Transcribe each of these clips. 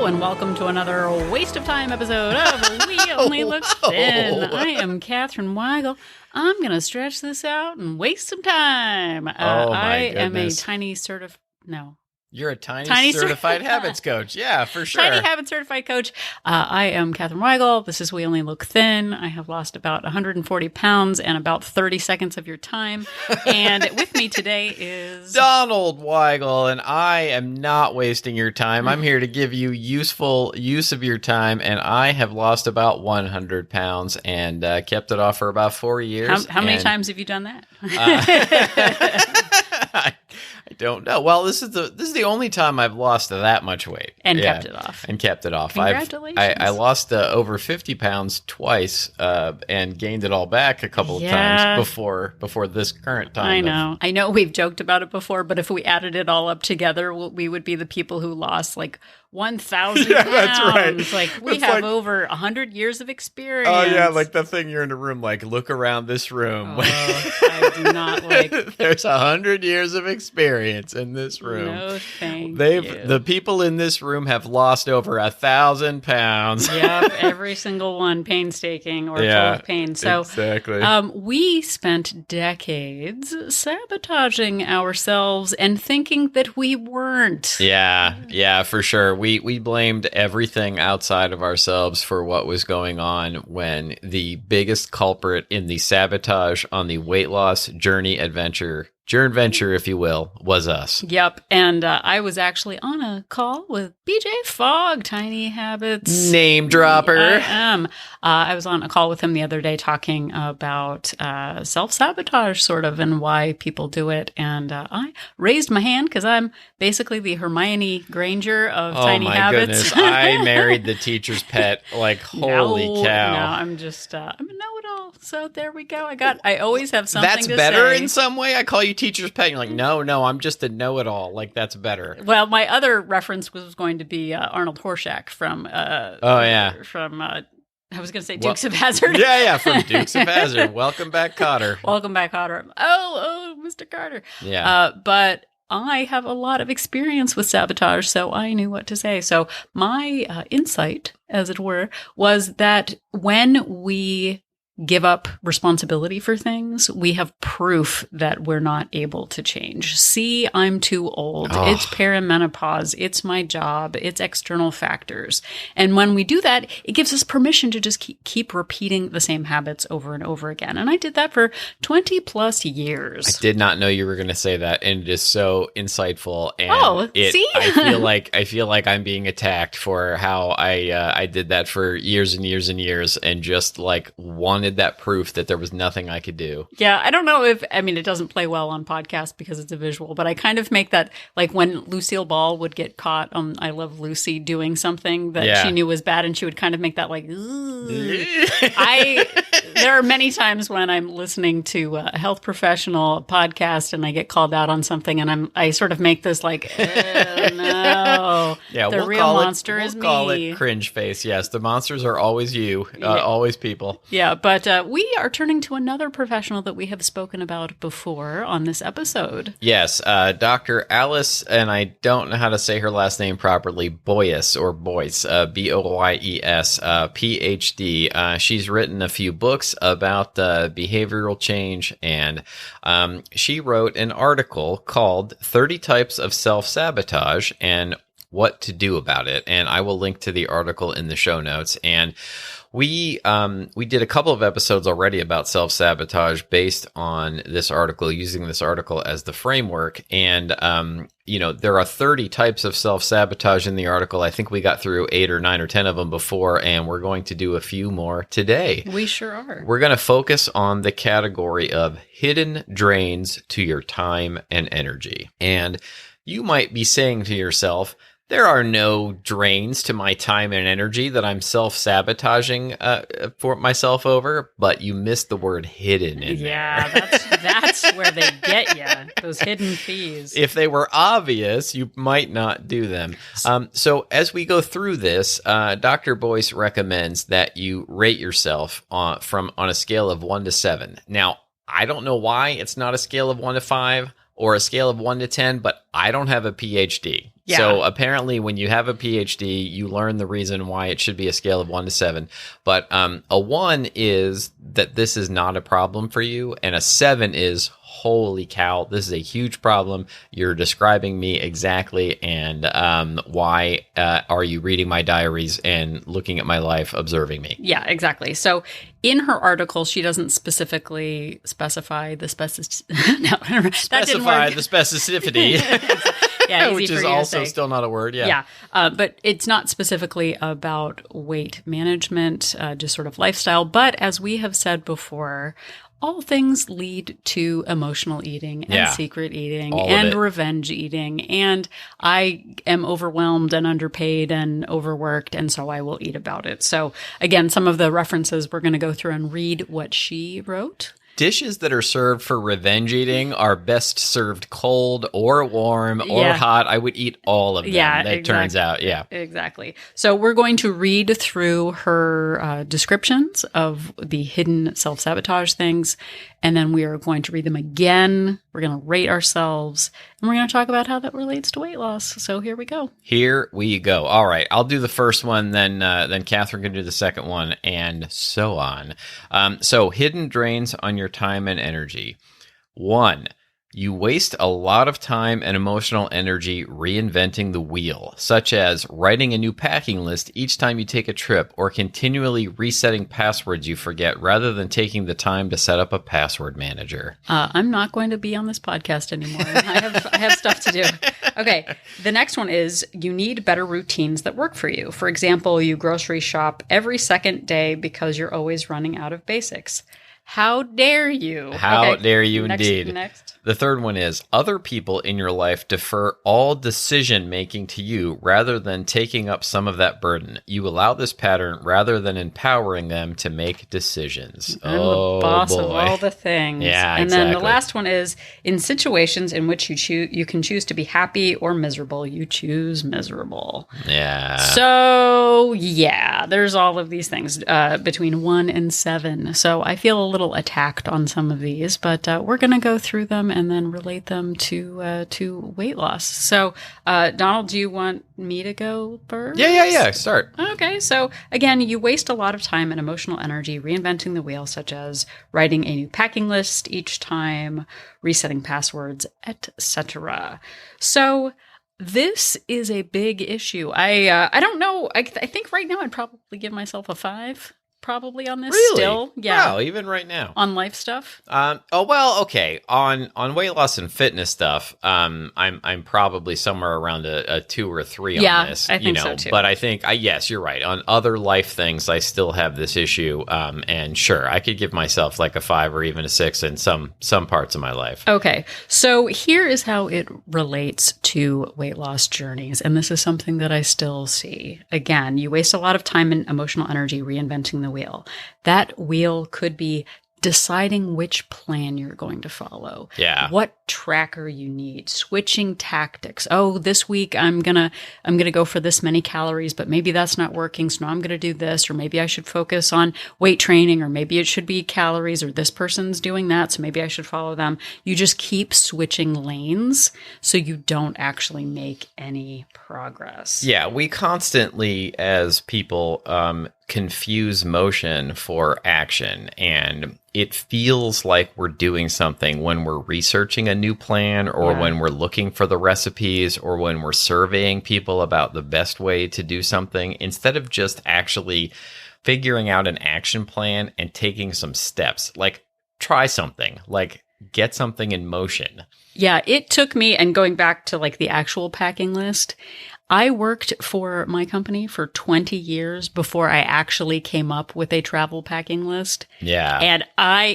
Hello and welcome to another waste of time episode of We Only Look Thin. I am Catherine Weigel. I'm going to stretch this out and waste some time. I am a tiny You're a tiny certified habits coach. Yeah, for sure. Tiny habit certified coach. I am Catherine Weigel. This is We Only Look Thin. I have lost about 140 pounds and about 30 seconds of your time. And with me today is Donald Weigel, and I am not wasting your time. I'm here to give you useful use of your time, and I have lost about 100 pounds and kept it off for about 4 years. How many times have you done that? I don't know. Well, this is the only time I've lost that much weight and kept it off. Congratulations! I lost over 50 pounds twice and gained it all back a couple of times before this current time. I know. We've joked about it before, but if we added it all up together, we would be the people who lost like 1,000 pounds. That's right. Like we have over 100 years of experience. Oh yeah, like the thing you're in a room. Like look around this room. I do not like. There's 100 years of experience in this room. No, thank you. The people in this room have lost over 1,000 pounds. Yep, every single one painstaking or full of pain. So exactly. We spent decades sabotaging ourselves and thinking that we weren't. Yeah, for sure. We blamed everything outside of ourselves for what was going on when the biggest culprit in the sabotage on the weight loss journey adventure, if you will, was us. Yep. And I was actually on a call with BJ Fogg, Tiny Habits. Name dropper. I am. I was on a call with him the other day talking about self-sabotage sort of and why people do it. And I raised my hand because I'm basically the Hermione Granger of Tiny Habits. Oh my goodness. I married the teacher's pet. Like, holy cow. No, I'm just, I'm a know-it-all. So there we go. I always have something to say. That's better in some way? I call you teacher's pet. You're like, no, I'm just a know-it-all. Like, that's better. Well, my other reference was going to be Arnold Horshack from I was going to say Dukes of Hazzard. Yeah, from Dukes of Hazzard. Welcome back, Cotter. Welcome back, Cotter. Oh, Mr. Carter. Yeah. But I have a lot of experience with sabotage, so I knew what to say. So my insight, as it were, was that when we give up responsibility for things, we have proof that we're not able to change. See, I'm too old. Oh. It's perimenopause. It's my job. It's external factors. And when we do that, it gives us permission to just keep repeating the same habits over and over again. And I did that for 20 plus years. I did not know you were going to say that. And it is so insightful. And see? I feel like I'm being attacked for how I did that for years and years and years and just like wanted that proof that there was nothing I could do. Yeah, I don't know it doesn't play well on podcasts because it's a visual, but I kind of make that, like when Lucille Ball would get caught on I Love Lucy doing something that she knew was bad, and she would kind of make that like, there are many times when I'm listening to a health professional podcast and I get called out on something and I sort of make this like, no. Yeah, the real monster is me. We'll call it cringe face. Yes, the monsters are always you, always people. Yeah, but we are turning to another professional that we have spoken about before on this episode. Yes, Dr. Alice, and I don't know how to say her last name properly, Boyes, Boyes, Boyes, PhD. She's written a few books about behavioral change, and she wrote an article called 30 Types of Self-Sabotage and What to Do About It. And I will link to the article in the show notes. And we did a couple of episodes already about self-sabotage based on this article, using this article as the framework. And, there are 30 types of self-sabotage in the article. I think we got through 8 or 9 or 10 of them before, and we're going to do a few more today. We sure are. We're going to focus on the category of hidden drains to your time and energy. And you might be saying to yourself, there are no drains to my time and energy that I'm self-sabotaging for myself over, but you missed the word hidden in there. Yeah, that's where they get you, those hidden fees. If they were obvious, you might not do them. So as we go through this, Dr. Boyce recommends that you rate yourself on a scale of 1 to 7. Now, I don't know why it's not a scale of 1 to 5. or a scale of 1 to 10, but I don't have a PhD. Yeah. So apparently when you have a PhD, you learn the reason why it should be a scale of 1 to 7. But a 1 is that this is not a problem for you, and a 7 is, holy cow, this is a huge problem. You're describing me exactly, and why are you reading my diaries and looking at my life, observing me? Yeah, exactly. So in her article, she doesn't specifically specify the Specify the specificity. Yeah, which is also still not a word. Yeah. Yeah. But it's not specifically about weight management, just sort of lifestyle. But as we have said before, all things lead to emotional eating and secret eating and revenge eating. And I am overwhelmed and underpaid and overworked, and so I will eat about it. So again, some of the references we're going to go through and read what she wrote. Dishes that are served for revenge eating are best served cold or warm or hot. I would eat all of them. Yeah, that turns out. Yeah, exactly. So we're going to read through her descriptions of the hidden self-sabotage things, and then we are going to read them again. We're going to rate ourselves, and we're going to talk about how that relates to weight loss. So here we go. Here we go. All right, I'll do the first one, then Catherine can do the second one, and so on. So hidden drains on your time and energy. 1, you waste a lot of time and emotional energy reinventing the wheel, such as writing a new packing list each time you take a trip or continually resetting passwords you forget rather than taking the time to set up a password manager. I'm not going to be on this podcast anymore. I have stuff to do. Okay. The next one is you need better routines that work for you. For example, you grocery shop every second day because you're always running out of basics. How dare you? How dare you indeed. Next. The third one is other people in your life defer all decision making to you rather than taking up some of that burden. You allow this pattern rather than empowering them to make decisions. I'm the boss of all the things. Yeah, and then the last one is in situations in which you can choose to be happy or miserable, you choose miserable. Yeah. So yeah, there's all of these things between 1 and 7. So I feel a little attacked on some of these, but we're going to go through them and then relate them to weight loss. So, Donald, do you want me to go first? Yeah. Start. Okay. So, again, you waste a lot of time and emotional energy reinventing the wheel, such as writing a new packing list each time, resetting passwords, etc. So, this is a big issue. I don't know. I think right now I'd probably give myself a 5. Probably on this still. Yeah. Wow, even right now. On life stuff? Okay. On weight loss and fitness stuff, I'm probably somewhere around a 2 or 3 on this. I think so too. But I think yes, you're right. On other life things, I still have this issue. And sure, I could give myself like a 5 or even a 6 in some parts of my life. Okay. So here is how it relates to weight loss journeys. And this is something that I still see. Again, you waste a lot of time and emotional energy reinventing the wheel. That wheel could be deciding which plan you're going to follow. Yeah. What tracker you need, switching tactics. Oh, this week I'm going to go for this many calories, but maybe that's not working. So now I'm going to do this, or maybe I should focus on weight training, or maybe it should be calories, or this person's doing that. So maybe I should follow them. You just keep switching lanes so you don't actually make any progress. Yeah. We constantly, as people, confuse motion for action, and it feels like we're doing something when we're researching a new plan, or when we're looking for the recipes, or when we're surveying people about the best way to do something, instead of just actually figuring out an action plan and taking some steps. Like, try something, like get something in motion. Yeah, it took me, and going back to like the actual packing list, I worked for my company for 20 years before I actually came up with a travel packing list. Yeah. And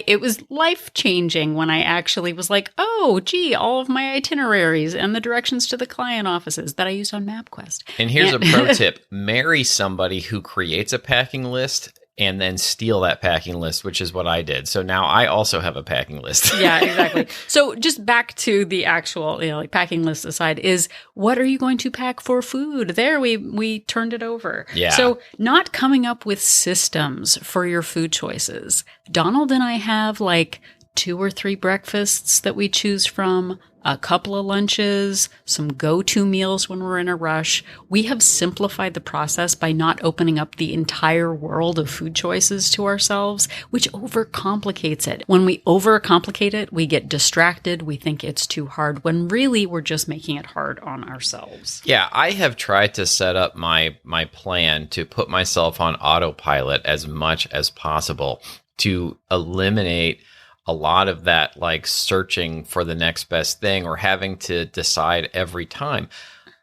it was life-changing when I actually was like, oh, gee, all of my itineraries and the directions to the client offices that I used on MapQuest. And here's a pro tip. Marry somebody who creates a packing list and then steal that packing list, which is what I did. So now I also have a packing list. Yeah, exactly. So just back to the actual, like packing list aside, is what are you going to pack for food? There, we turned it over. Yeah. So not coming up with systems for your food choices. Donald and I have like 2 or 3 breakfasts that we choose from, a couple of lunches, some go-to meals when we're in a rush. We have simplified the process by not opening up the entire world of food choices to ourselves, which overcomplicates it. When we overcomplicate it, we get distracted. We think it's too hard when really we're just making it hard on ourselves. Yeah, I have tried to set up my plan to put myself on autopilot as much as possible to eliminate a lot of that, like searching for the next best thing or having to decide every time.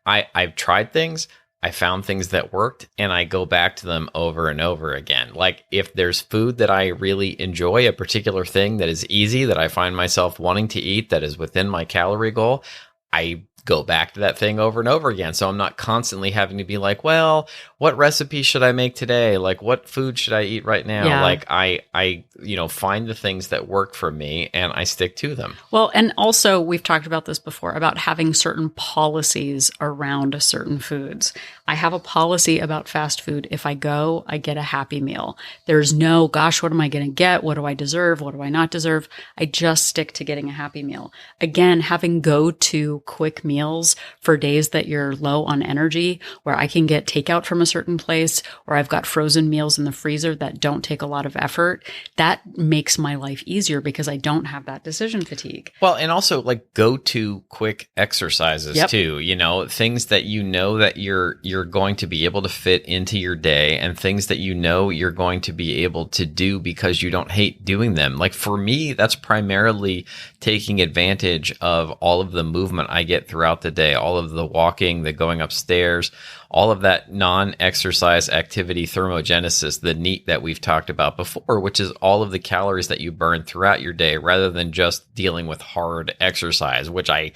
I've tried things, I found things that worked, and I go back to them over and over again. Like if there's food that I really enjoy, a particular thing that is easy, that I find myself wanting to eat, that is within my calorie goal, I go back to that thing over and over again. So I'm not constantly having to be like, well, what recipe should I make today? Like, what food should I eat right now? Yeah. Like I find the things that work for me and I stick to them. Well, and also we've talked about this before about having certain policies around certain foods. I have a policy about fast food. If I go, I get a Happy Meal. There's no, gosh, what am I going to get? What do I deserve? What do I not deserve? I just stick to getting a Happy Meal. Again, having go-to quick meals for days that you're low on energy, where I can get takeout from a certain place, or I've got frozen meals in the freezer that don't take a lot of effort, that makes my life easier because I don't have that decision fatigue. Well, and also like go-to quick exercises too, things that that you're going to be able to fit into your day and things that you're going to be able to do because you don't hate doing them. Like for me, that's primarily taking advantage of all of the movement I get throughout the day, all of the walking, the going upstairs, all of that non-exercise activity thermogenesis, the NEAT that we've talked about before, which is all of the calories that you burn throughout your day rather than just dealing with hard exercise, which I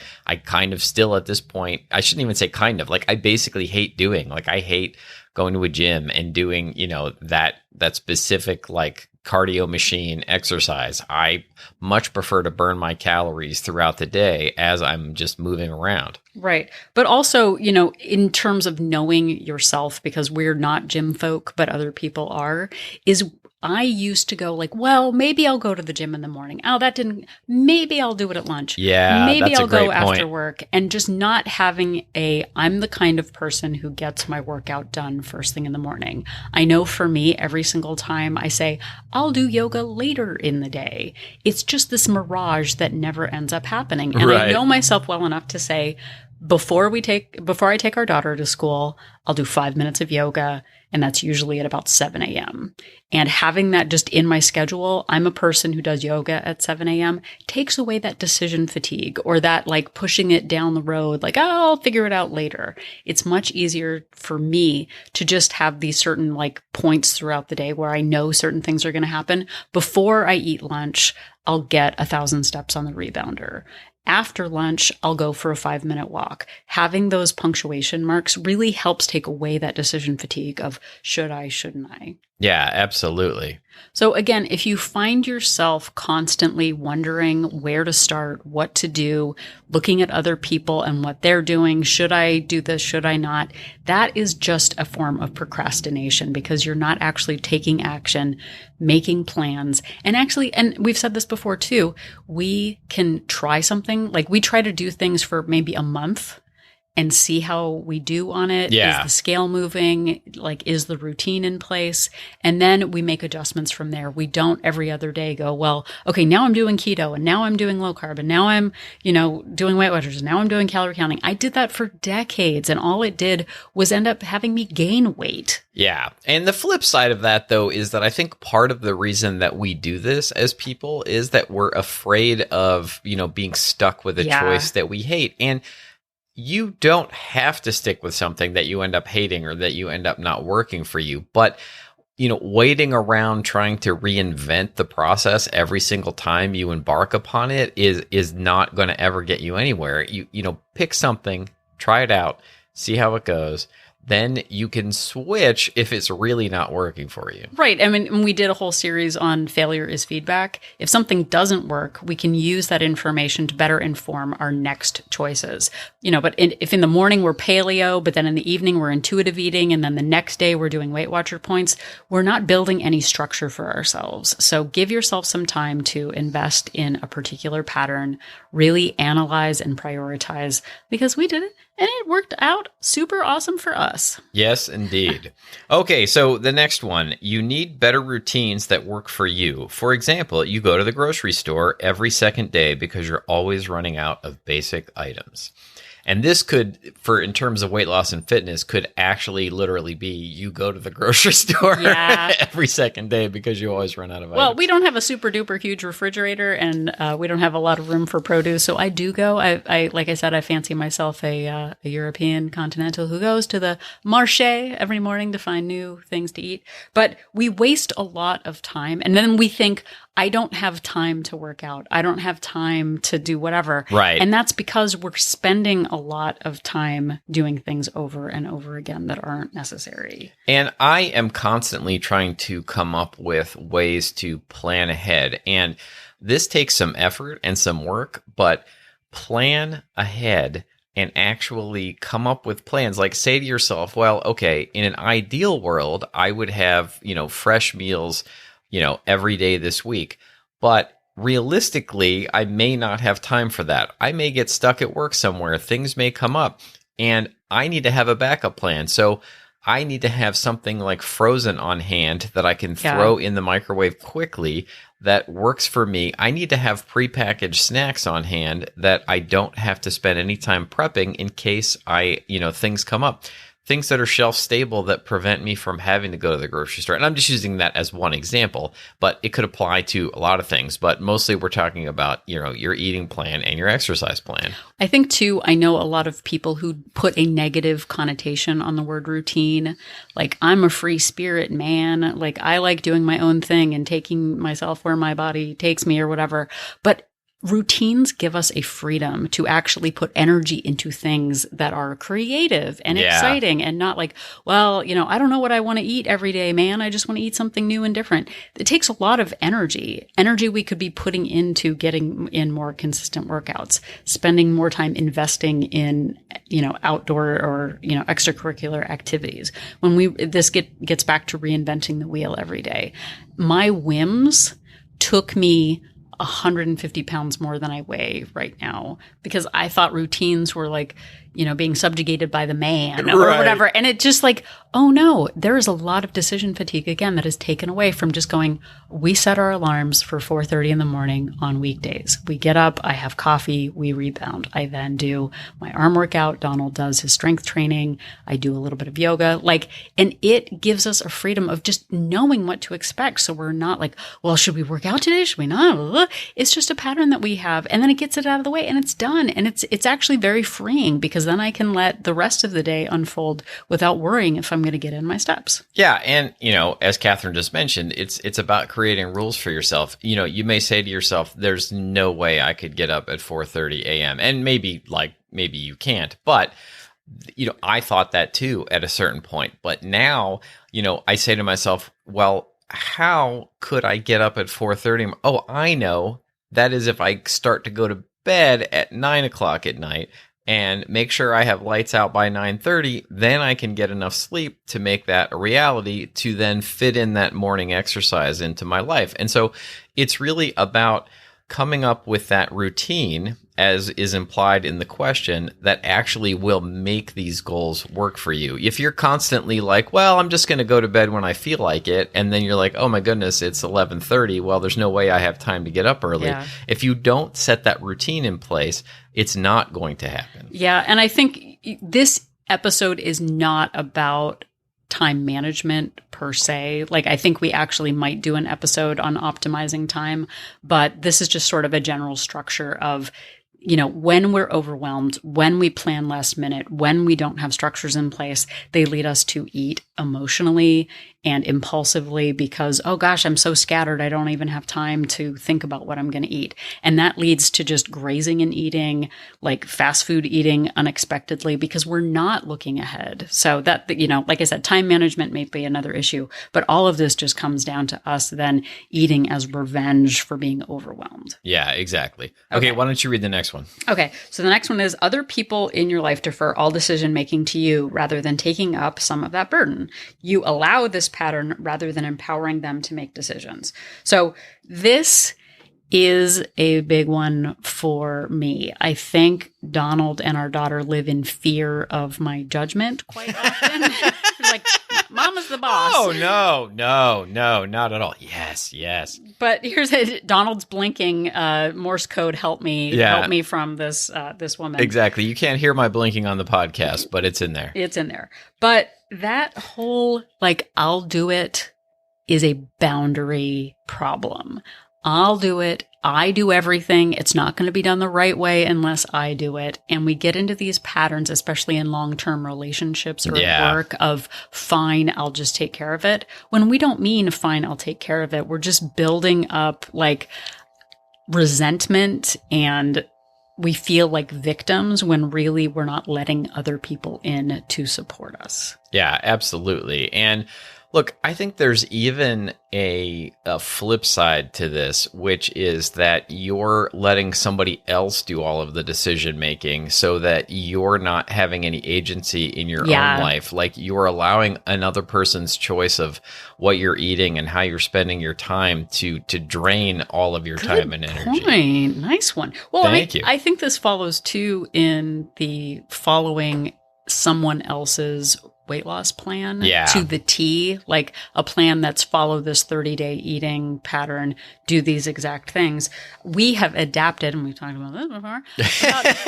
kind of still at this point, I shouldn't even say kind of, like I basically hate doing. Like I hate going to a gym and doing, that specific like cardio machine exercise. I much prefer to burn my calories throughout the day as I'm just moving around. Right. But also, in terms of knowing yourself, because we're not gym folk, but other people are, is I used to go like, well, maybe I'll go to the gym in the morning. Oh, maybe I'll do it at lunch. Yeah, maybe that's I'll a great go after point. work, and just not having I'm the kind of person who gets my workout done first thing in the morning. I know for me, every single time I say, I'll do yoga later in the day, it's just this mirage that never ends up happening. And Right. I know myself well enough to say, before I take our daughter to school, I'll do 5 minutes of yoga, and that's usually at about 7 a.m. And having that just in my schedule, I'm a person who does yoga at 7 a.m., takes away that decision fatigue or that like pushing it down the road, like, oh, I'll figure it out later. It's much easier for me to just have these certain like points throughout the day where I know certain things are going to happen. Before I eat lunch, I'll get 1,000 steps on the rebounder. After lunch, I'll go for a 5-minute walk. Having those punctuation marks really helps take away that decision fatigue of should I, shouldn't I? Yeah, absolutely. So again, if you find yourself constantly wondering where to start, what to do, looking at other people and what they're doing, should I do this, should I not? That is just a form of procrastination because you're not actually taking action, making plans. And we've said this before too, we can try something, like we try to do things for maybe a month and see how we do on it. Yeah. Is the scale moving? Like, is the routine in place? And then we make adjustments from there. We don't every other day go, well, okay, now I'm doing keto and now I'm doing low carb and now I'm, doing Weight Watchers and now I'm doing calorie counting. I did that for decades and all it did was end up having me gain weight. Yeah. And the flip side of that, though, is that I think part of the reason that we do this as people is that we're afraid of, being stuck with a choice that we hate. And you don't have to stick with something that you end up hating or that you end up not working for you. But, waiting around trying to reinvent the process every single time you embark upon it is not going to ever get you anywhere. You pick something, try it out, see how it goes, then you can switch if it's really not working for you. Right. I mean, we did a whole series on failure is feedback. If something doesn't work, we can use that information to better inform our next choices. But if in the morning we're paleo, but then in the evening we're intuitive eating, and then the next day we're doing Weight Watcher points, we're not building any structure for ourselves. So give yourself some time to invest in a particular pattern, really analyze and prioritize, because we did it and it worked out super awesome for us. Yes, indeed. Okay, so the next one, you need better routines that work for you. For example, you go to the grocery store every second day because you're always running out of basic items. And this could, in terms of weight loss and fitness, could actually literally be you go to the grocery store every second day because you always run out of items. Well, we don't have a super duper huge refrigerator, and we don't have a lot of room for produce. So I do go. I like I said, I fancy myself a European continental who goes to the marché every morning to find new things to eat. But we waste a lot of time, and then we think, I don't have time to work out. I don't have time to do whatever. Right. And that's because we're spending a lot of time doing things over and over again that aren't necessary. And I am constantly trying to come up with ways to plan ahead. And this takes some effort and some work, but plan ahead and actually come up with plans. Like, say to yourself, well, okay, in an ideal world, I would have, fresh meals every day this week. But realistically, I may not have time for that. I may get stuck at work somewhere. Things may come up, and I need to have a backup plan. So I need to have something like frozen on hand that I can throw in the microwave quickly that works for me. I need to have prepackaged snacks on hand that I don't have to spend any time prepping in case things come up. Things that are shelf stable that prevent me from having to go to the grocery store. And I'm just using that as one example, but it could apply to a lot of things. But mostly we're talking about, your eating plan and your exercise plan. I think too, I know a lot of people who put a negative connotation on the word routine. Like, I'm a free spirit, man. Like, I like doing my own thing and taking myself where my body takes me or whatever. But routines give us a freedom to actually put energy into things that are creative and exciting, and not like, well, I don't know what I want to eat every day, man. I just want to eat something new and different. It takes a lot of energy we could be putting into getting in more consistent workouts, spending more time investing in, outdoor or, extracurricular activities. When this gets back to reinventing the wheel every day. My whims took me 150 pounds more than I weigh right now, because I thought routines were like, being subjugated by the man or whatever. And it just like, oh no, there is a lot of decision fatigue again that is taken away from just going, we set our alarms for 4:30 in the morning on weekdays. We get up, I have coffee, we rebound. I then do my arm workout. Donald does his strength training. I do a little bit of yoga, and it gives us a freedom of just knowing what to expect. So we're not like, well, should we work out today? Should we not? It's just a pattern that we have, and then it gets it out of the way and it's done. And it's actually very freeing, because then I can let the rest of the day unfold without worrying if I'm going to get in my steps. Yeah. And, as Catherine just mentioned, it's about creating rules for yourself. You may say to yourself, there's no way I could get up at 4:30 a.m. And maybe you can't, but I thought that too at a certain point. But now, I say to myself, well, how could I get up at 4:30? Oh, I know. That is if I start to go to bed at 9 o'clock at night and make sure I have lights out by 9:30, then I can get enough sleep to make that a reality, to then fit in that morning exercise into my life. And so it's really about coming up with that routine, as is implied in the question, that actually will make these goals work for you. If you're constantly like, well, I'm just going to go to bed when I feel like it, and then you're like, oh my goodness, it's 11:30. Well, there's no way I have time to get up early. Yeah. If you don't set that routine in place, it's not going to happen. Yeah. And I think this episode is not about time management per se. I think we actually might do an episode on optimizing time, but this is just sort of a general structure of, when we're overwhelmed, when we plan last minute, when we don't have structures in place, they lead us to eat emotionally and impulsively because, oh gosh, I'm so scattered. I don't even have time to think about what I'm going to eat. And that leads to just grazing and eating, like fast food eating unexpectedly because we're not looking ahead. So that, like I said, time management may be another issue, but all of this just comes down to us then eating as revenge for being overwhelmed. Yeah, exactly. Okay, why don't you read the next one? Okay, so the next one is other people in your life defer all decision making to you rather than taking up some of that burden. You allow this pattern rather than empowering them to make decisions. So this is a big one for me. I think Donald and our daughter live in fear of my judgment quite often. Like, Mama's the boss. Oh, no, not at all. Yes. But here's Donald's blinking Morse code. Help me from this woman. Exactly. You can't hear my blinking on the podcast, but it's in there. It's in there. But that whole, like, I'll do it is a boundary problem. I'll do it. I do everything. It's not going to be done the right way unless I do it. And we get into these patterns, especially in long-term relationships or at work of fine, I'll just take care of it. When we don't mean fine, I'll take care of it. We're just building up like resentment and we feel like victims when really we're not letting other people in to support us. Yeah, absolutely. And look, I think there's even a flip side to this, which is that you're letting somebody else do all of the decision making so that you're not having any agency in your own life. Like you're allowing another person's choice of what you're eating and how you're spending your time to drain all of your time and energy. Point. Nice one. Well, Thank you. I think this follows too in the following someone else's weight loss plan to the T, like a plan that's follow this 30-day eating pattern, do these exact things. We have adapted, and we've talked about this before.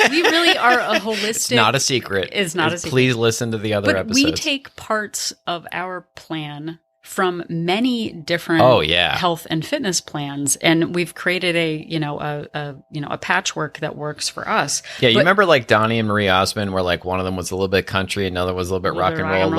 We really are a holistic. It's not a secret. It's not a secret. Please listen to the other episodes. We take parts of our plan from many different health and fitness plans, and we've created a patchwork that works for us. Yeah, you remember like Donnie and Marie Osmond, where like one of them was a little bit country, another was a little bit rock and roll.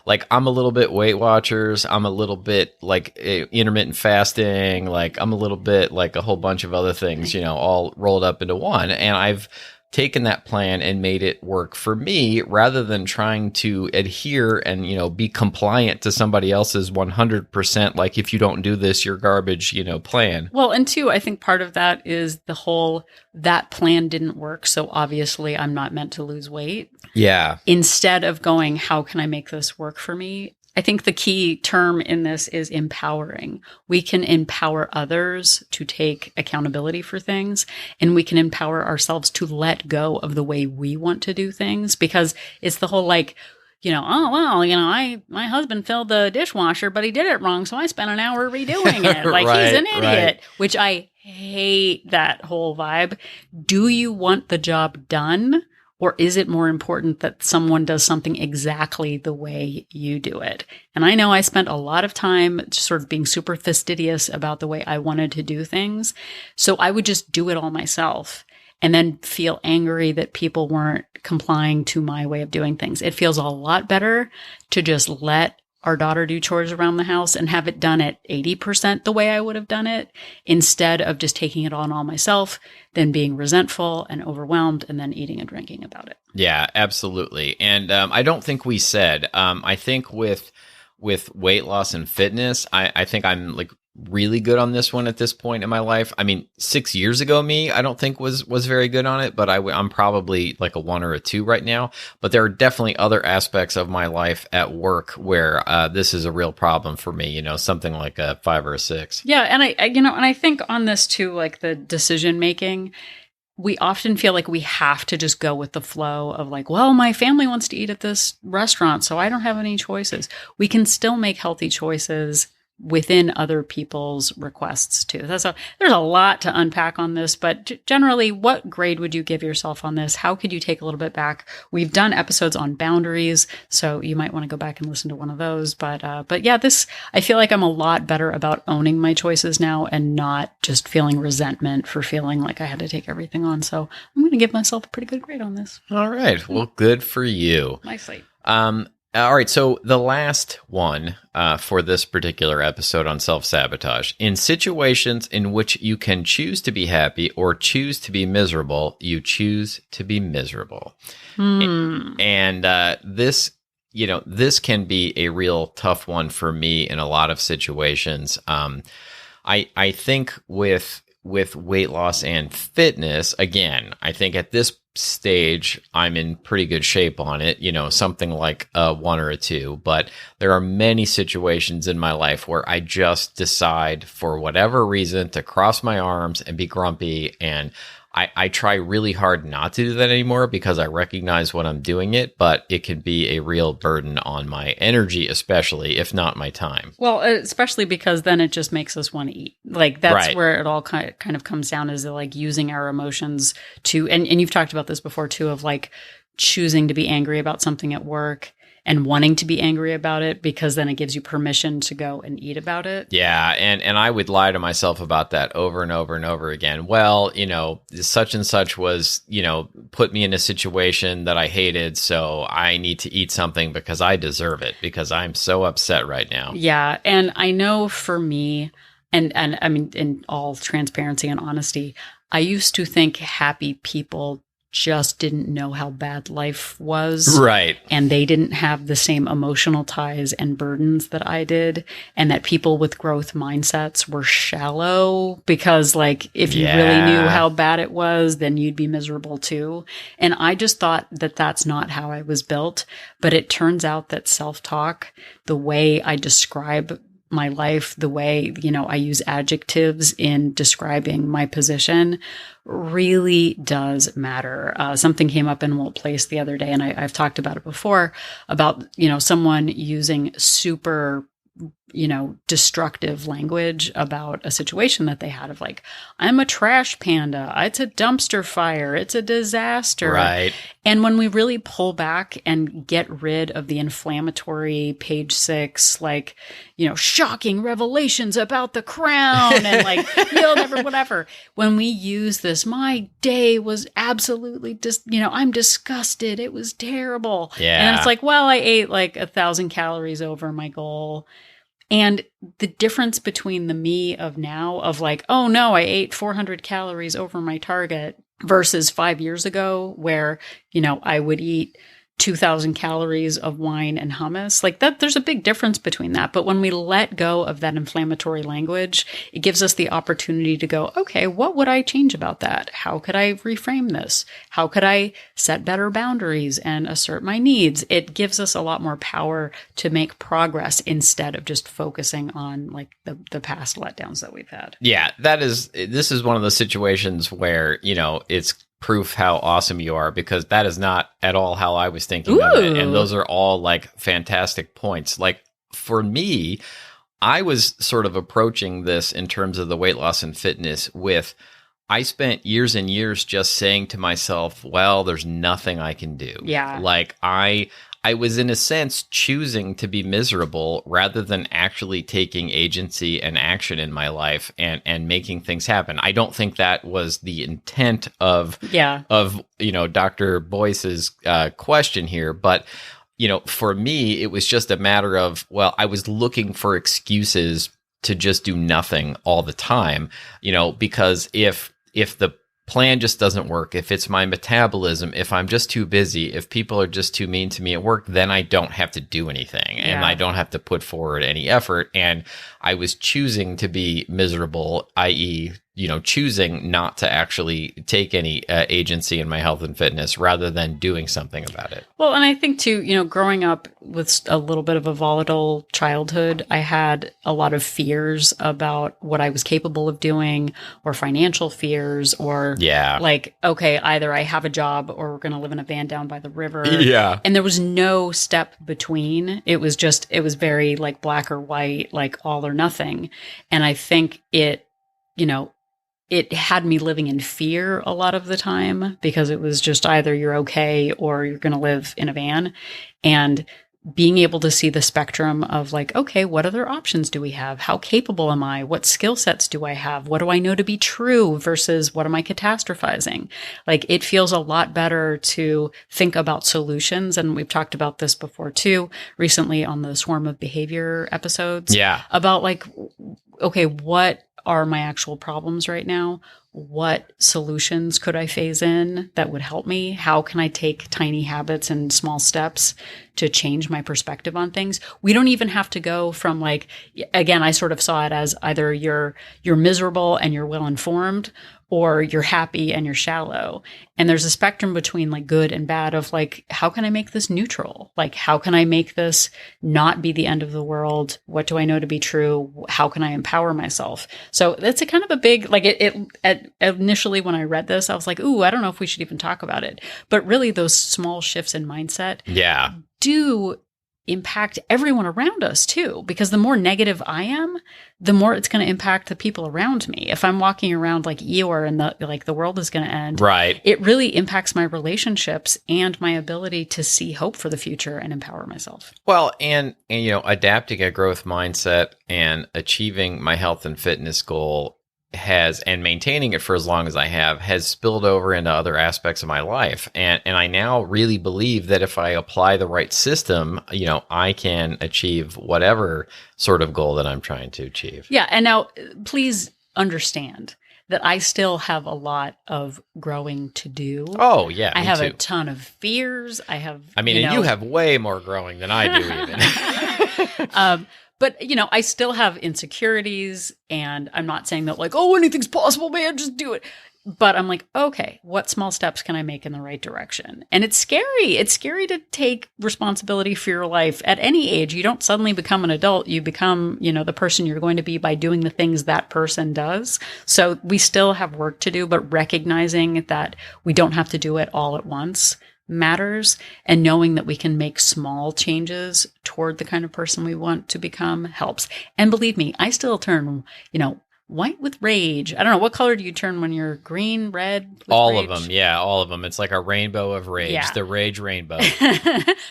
Like I'm a little bit Weight Watchers, I'm a little bit like intermittent fasting, like I'm a little bit like a whole bunch of other things, all rolled up into one, and I've taken that plan and made it work for me rather than trying to adhere and, be compliant to somebody else's 100%. Like if you don't do this, you're garbage, plan. Well, and two, I think part of that is the whole, that plan didn't work. So obviously I'm not meant to lose weight. Yeah. Instead of going, how can I make this work for me? I think the key term in this is empowering. We can empower others to take accountability for things, and we can empower ourselves to let go of the way we want to do things, because it's the whole like, my husband filled the dishwasher, but he did it wrong, so I spent an hour redoing it. Like he's an idiot, which I hate that whole vibe. Do you want the job done? Or is it more important that someone does something exactly the way you do it? And I know I spent a lot of time sort of being super fastidious about the way I wanted to do things. So I would just do it all myself and then feel angry that people weren't complying to my way of doing things. It feels a lot better to just let our daughter do chores around the house and have it done at 80% the way I would have done it, instead of just taking it on all myself, then being resentful and overwhelmed and then eating and drinking about it. Yeah, absolutely. And I don't think we said, I think with weight loss and fitness, I think I'm like really good on this one at this point in my life. I mean, 6 years ago, I don't think was very good on it, but I'm probably like a 1 or a 2 right now. But there are definitely other aspects of my life at work where this is a real problem for me, something like a 5 or a 6. Yeah. And I think on this too, like the decision making, we often feel like we have to just go with the flow of like, well, my family wants to eat at this restaurant, so I don't have any choices. We can still make healthy choices within other people's requests too. So there's a lot to unpack on this, but generally, what grade would you give yourself on this? How could you take a little bit back? We've done episodes on boundaries, so you might want to go back and listen to one of those. But yeah, I feel like I'm a lot better about owning my choices now and not just feeling resentment for feeling like I had to take everything on. So I'm going to give myself a pretty good grade on this. All right. Well, good for you. Nicely. All right, so the last one for this particular episode on self-sabotage. In situations in which you can choose to be happy or choose to be miserable, you choose to be miserable. And this can be a real tough one for me in a lot of situations. I think with weight loss and fitness, again, I think at this stage, I'm in pretty good shape on it, something like a 1 or a 2. But there are many situations in my life where I just decide for whatever reason to cross my arms and be grumpy. And I try really hard not to do that anymore because I recognize when I'm doing it, but it can be a real burden on my energy, especially if not my time. Well, especially because then it just makes us want to eat. Like that's Right. where it all kind of comes down, is like using our emotions to, and you've talked about this before too, of like choosing to be angry about something at work and wanting to be angry about it because then it gives you permission to go and eat about it. Yeah, and I would lie to myself about that over and over and over again. Well, such and such was, put me in a situation that I hated, so I need to eat something because I deserve it because I'm so upset right now. Yeah, and I know for me, and I mean, in all transparency and honesty, I used to think happy people just didn't know how bad life was. Right. And they didn't have the same emotional ties and burdens that I did. And that people with growth mindsets were shallow because, like, if you really knew how bad it was, then you'd be miserable too. And I just thought that that's not how I was built. But it turns out that self-talk, the way I describe my life, the way, I use adjectives in describing my position really does matter. Something came up in Walt Place the other day, and I've talked about it before, about, someone using super, destructive language about a situation that they had of like, I'm a trash panda. It's a dumpster fire. It's a disaster. Right. And when we really pull back and get rid of the inflammatory page 6, like, shocking revelations about the crown and like, you'll never, whatever. When we use this, my day was absolutely I'm disgusted. It was terrible. Yeah. And it's like, well, I ate like 1,000 calories over my goal. And the difference between the me of now of like, oh no, I ate 400 calories over my target versus 5 years ago where, I would eat 2,000 calories of wine and hummus, like that, there's a big difference between that. But when we let go of that inflammatory language, it gives us the opportunity to go, okay, what would I change about that? How could I reframe this? How could I set better boundaries and assert my needs? It gives us a lot more power to make progress instead of just focusing on like the past letdowns that we've had. Yeah, this is one of those situations where, it's proof how awesome you are, because that is not at all how I was thinking of it. And those are all like fantastic points. Like for me, I was sort of approaching this in terms of the weight loss and fitness with, I spent years and years just saying to myself, well, there's nothing I can do. Yeah. Like I was in a sense choosing to be miserable rather than actually taking agency and action in my life and making things happen. I don't think that was the intent of Dr. Boyce's question here, but for me, it was just a matter of, well, I was looking for excuses to just do nothing all the time, because if the plan just doesn't work, if it's my metabolism, if I'm just too busy, if people are just too mean to me at work, then I don't have to do anything and I don't have to put forward any effort. And I was choosing to be miserable, i.e., choosing not to actually take any agency in my health and fitness rather than doing something about it. Well, and I think too, growing up with a little bit of a volatile childhood, I had a lot of fears about what I was capable of doing, or financial fears, or like, okay, either I have a job or we're going to live in a van down by the river. Yeah. And there was no step between. It was very like black or white, like all or nothing. And I think it had me living in fear a lot of the time because it was just either you're okay or you're going to live in a van. And being able to see the spectrum of like, okay, what other options do we have? How capable am I? What skill sets do I have? What do I know to be true versus what am I catastrophizing? Like, it feels a lot better to think about solutions. And we've talked about this before too, recently on the swarm of behavior episodes. Yeah. About like, okay, what are my actual problems right now? What solutions could I phase in that would help me? How can I take tiny habits and small steps to change my perspective on things? We don't even have to go from like, again, I sort of saw it as either you're miserable and you're well informed, or you're happy and you're shallow. And there's a spectrum between like good and bad of like, how can I make this neutral? Like, how can I make this not be the end of the world? What do I know to be true? How can I empower myself? So it's a kind of a big, like initially when I read this, I was like, ooh, I don't know if we should even talk about it. But really those small shifts in mindset do impact everyone around us too, because the more negative I am, the more it's going to impact the people around me. If I'm walking around like Eeyore and the world is going to end, right, it really impacts my relationships and my ability to see hope for the future and empower myself. Well, and adapting a growth mindset and achieving my health and fitness goal and maintaining it for as long as I has spilled over into other aspects of my life. And I now really believe that if I apply the right system, I can achieve whatever sort of goal that I'm trying to achieve. Yeah. And now please understand that I still have a lot of growing to do. Oh, yeah. I have a ton of fears. You have way more growing than I do even. But, I still have insecurities, and I'm not saying that like, oh, anything's possible, man, just do it. But I'm like, okay, what small steps can I make in the right direction? And it's scary. It's scary to take responsibility for your life at any age. You don't suddenly become an adult. You become, the person you're going to be by doing the things that person does. So we still have work to do, but recognizing that we don't have to do it all at once matters, and knowing that we can make small changes toward the kind of person we want to become helps. And believe me, I still turn, white with rage. I don't know, what color do you turn when you're green, red? All rage? of them. Yeah, all of them. It's like a rainbow of rage, the rage rainbow.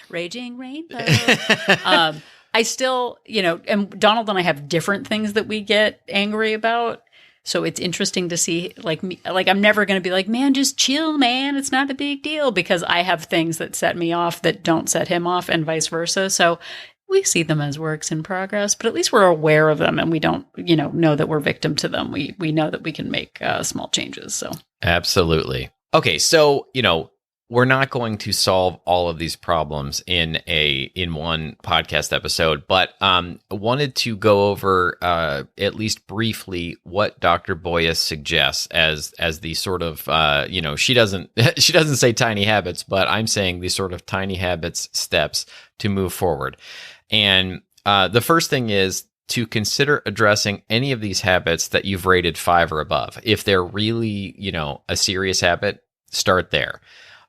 Raging rainbow. I still, and Donald and I have different things that we get angry about. So it's interesting to see, like, me, like I'm never going to be like, man, just chill, man. It's not a big deal, because I have things that set me off that don't set him off, and vice versa. So we see them as works in progress, but at least we're aware of them, and we don't, know that we're victim to them. We know that we can make small changes. So absolutely. Okay. So, we're not going to solve all of these problems in one podcast episode, but wanted to go over at least briefly what Dr. Boyce suggests as the sort of she doesn't say tiny habits, but I'm saying these sort of tiny habits steps to move forward. And the first thing is to consider addressing any of these habits that you've rated 5 or above. If they're really a serious habit, start there.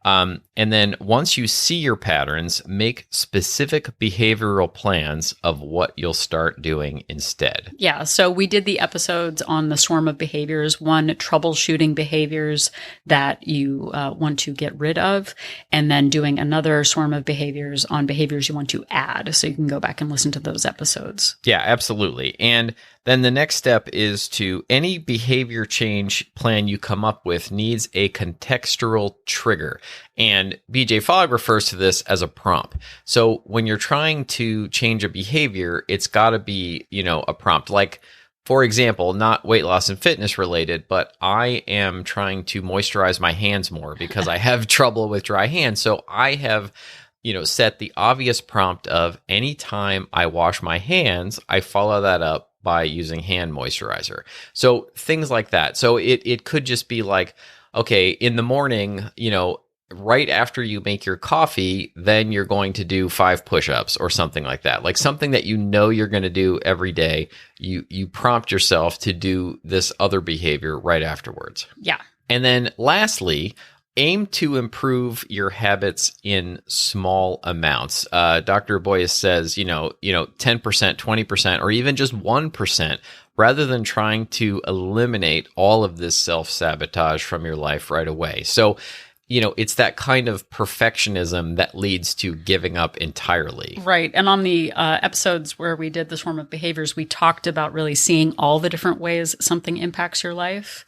And then once you see your patterns, make specific behavioral plans of what you'll start doing instead. Yeah. So we did the episodes on the swarm of behaviors, one, troubleshooting behaviors that you want to get rid of, and then doing another swarm of behaviors on behaviors you want to add. So you can go back and listen to those episodes. Yeah, absolutely. And then the next step is to any behavior change plan you come up with needs a contextual trigger. And BJ Fogg refers to this as a prompt. So when you're trying to change a behavior, it's got to be, a prompt. Like, for example, not weight loss and fitness related, but I am trying to moisturize my hands more because I have trouble with dry hands. So I have set the obvious prompt of anytime I wash my hands, I follow that up by using hand moisturizer. So things like that. So it could just be like, okay, in the morning, right after you make your coffee, then you're going to do 5 push-ups or something like that. Like something that you're going to do every day. You prompt yourself to do this other behavior right afterwards. Yeah. And then lastly, aim to improve your habits in small amounts. Dr. Boyce says, 10%, 20%, or even just 1%, rather than trying to eliminate all of this self-sabotage from your life right away. So, it's that kind of perfectionism that leads to giving up entirely. Right. And on the episodes where we did the swarm of behaviors, we talked about really seeing all the different ways something impacts your life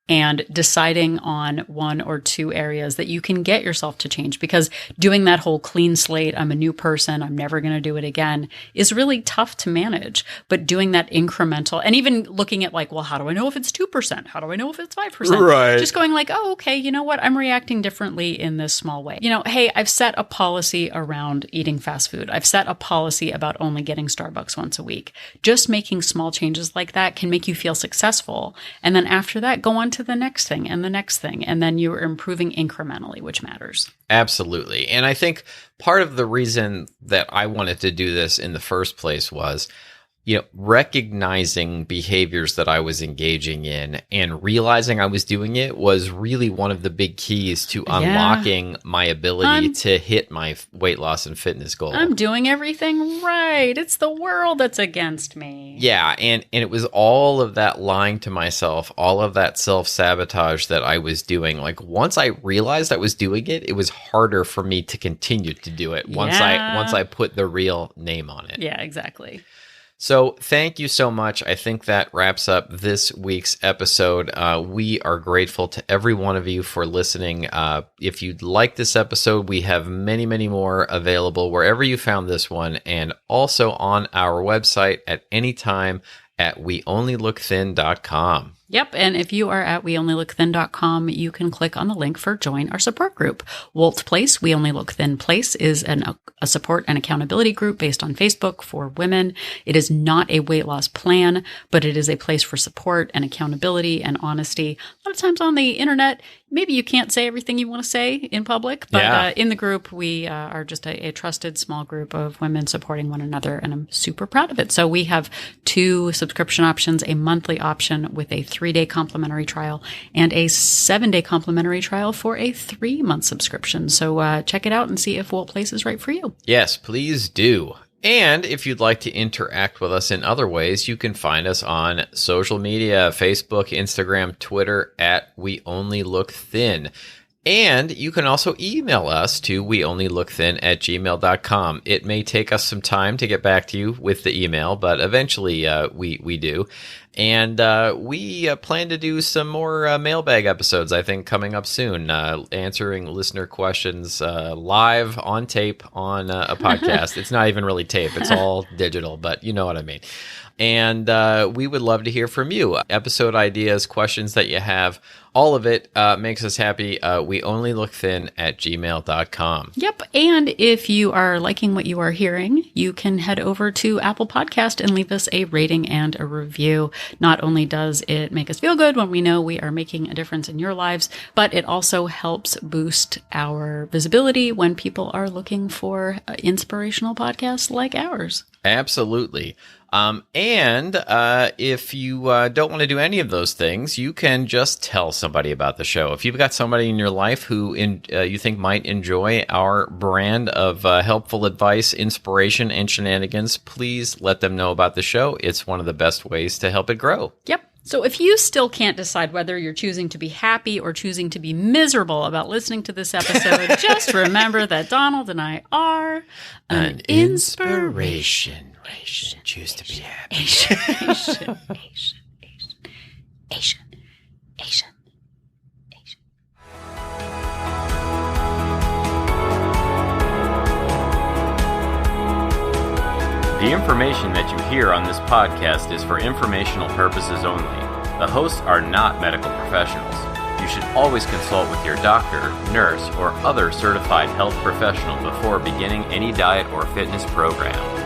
and deciding on one or two areas that you can get yourself to change. Because doing that whole clean slate, I'm a new person, I'm never going to do it again, is really tough to manage. But doing that incremental, and even looking at like, well, how do I know if it's 2%? How do I know if it's 5%? Right. Just going like, oh, okay, you know what? I'm reacting differently in this small way. Hey, I've set a policy around eating fast food. I've set a policy about only getting Starbucks once a week. Just making small changes like that can make you feel successful. And then after that, go on to the next thing and the next thing. And then you're improving incrementally, which matters. Absolutely. And I think part of the reason that I wanted to do this in the first place was, recognizing behaviors that I was engaging in and realizing I was doing it was really one of the big keys to unlocking my ability to hit my weight loss and fitness goal. I'm doing everything right. It's the world that's against me. Yeah. And it was all of that lying to myself, all of that self-sabotage that I was doing. Like once I realized I was doing it, it was harder for me to continue to do it once I put the real name on it. Yeah, exactly. So thank you so much. I think that wraps up this week's episode. We are grateful to every one of you for listening. If you'd like this episode, we have many, many more available wherever you found this one, and also on our website at any time at weonlylookthin.com. Yep. And if you are at weonlylookthin.com, you can click on the link for join our support group. Wolt Place, We Only Look Thin Place, is a support and accountability group based on Facebook for women. It is not a weight loss plan, but it is a place for support and accountability and honesty. A lot of times on the internet, maybe you can't say everything you want to say in public, but in the group, we are just a trusted small group of women supporting one another, and I'm super proud of it. So we have 2 subscription options, a monthly option with a 3-day complimentary trial and a 7-day complimentary trial for a 3-month subscription. So check it out and see if Wolt Place is right for you. Yes, please do. And if you'd like to interact with us in other ways, you can find us on social media, Facebook, Instagram, Twitter, at weonlylookthin. And you can also email us to weonlylookthin@gmail.com. It may take us some time to get back to you with the email, but eventually we do. And we plan to do some more mailbag episodes, I think, coming up soon, answering listener questions live on tape on a podcast. It's not even really tape. It's all digital, but you know what I mean. And we would love to hear from you. Episode ideas, questions that you have, all of it makes us happy. weonlylookthin@gmail.com. Yep. And if you are liking what you are hearing, you can head over to Apple Podcast and leave us a rating and a review. Not only does it make us feel good when we know we are making a difference in your lives, but it also helps boost our visibility when people are looking for inspirational podcasts like ours. Absolutely. And if you don't want to do any of those things, you can just tell somebody about the show. If you've got somebody in your life who you think might enjoy our brand of helpful advice, inspiration, and shenanigans, please let them know about the show. It's one of the best ways to help it grow. Yep. So if you still can't decide whether you're choosing to be happy or choosing to be miserable about listening to this episode, just remember that Donald and I are an inspiration. Choose to be happy. Asian. The information that you hear on this podcast is for informational purposes only. The hosts are not medical professionals. You should always consult with your doctor, nurse, or other certified health professional before beginning any diet or fitness program.